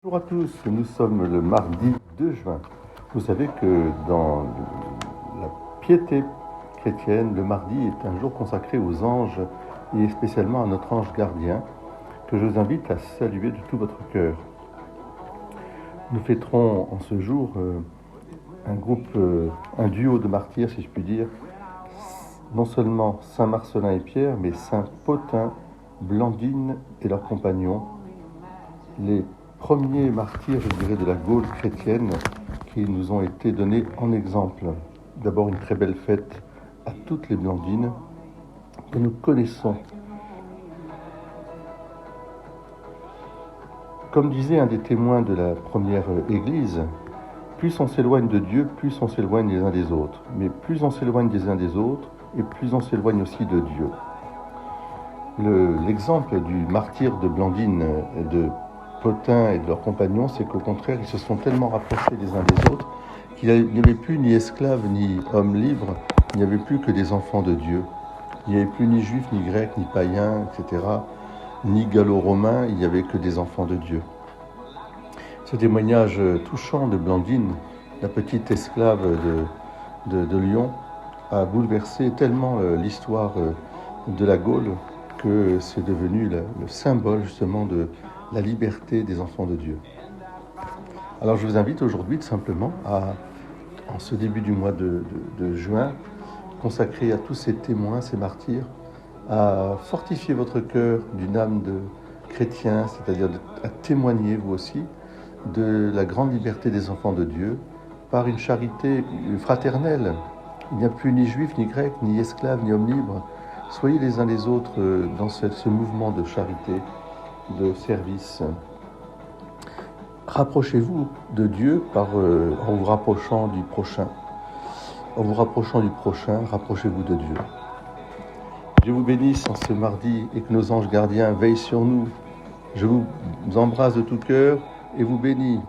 Bonjour à tous, nous sommes le mardi 2 juin. Vous savez que dans la piété chrétienne, le mardi est un jour consacré aux anges et spécialement à notre ange gardien que je vous invite à saluer de tout votre cœur. Nous fêterons en ce jour un duo de martyrs, si je puis dire, non seulement Saint Marcellin et Pierre, mais Saint Pothin, Blandine et leurs compagnons, les premiers martyrs, je dirais, de la Gaule chrétienne qui nous ont été donnés en exemple. D'abord, une très belle fête à toutes les Blandines que nous connaissons. Comme disait un des témoins de la première Église, plus on s'éloigne de Dieu, plus on s'éloigne les uns des autres. Mais plus on s'éloigne des uns des autres, et plus on s'éloigne aussi de Dieu. L'exemple du martyr de Blandine, de Pothin et de leurs compagnons, c'est qu'au contraire, ils se sont tellement rapprochés les uns des autres qu'il n'y avait plus ni esclaves ni hommes libres, il n'y avait plus que des enfants de Dieu. Il n'y avait plus ni juifs, ni grecs, ni païens, etc., ni gallo-romains, il n'y avait que des enfants de Dieu. Ce témoignage touchant de Blandine, la petite esclave de Lyon, a bouleversé tellement l'histoire de la Gaule que c'est devenu le symbole justement de la liberté des enfants de Dieu. Alors je vous invite aujourd'hui tout simplement en ce début du mois de juin, consacré à tous ces témoins, ces martyrs, à fortifier votre cœur d'une âme de chrétien, c'est-à-dire à témoigner vous aussi de la grande liberté des enfants de Dieu par une charité fraternelle. Il n'y a plus ni juifs, ni grecs, ni esclaves, ni hommes libres. Soyez les uns les autres dans ce mouvement de charité, de service. Rapprochez-vous de Dieu en vous rapprochant du prochain. En vous rapprochant du prochain, rapprochez-vous de Dieu. Dieu vous bénisse en ce mardi et que nos anges gardiens veillent sur nous. Je vous embrasse de tout cœur et vous bénis.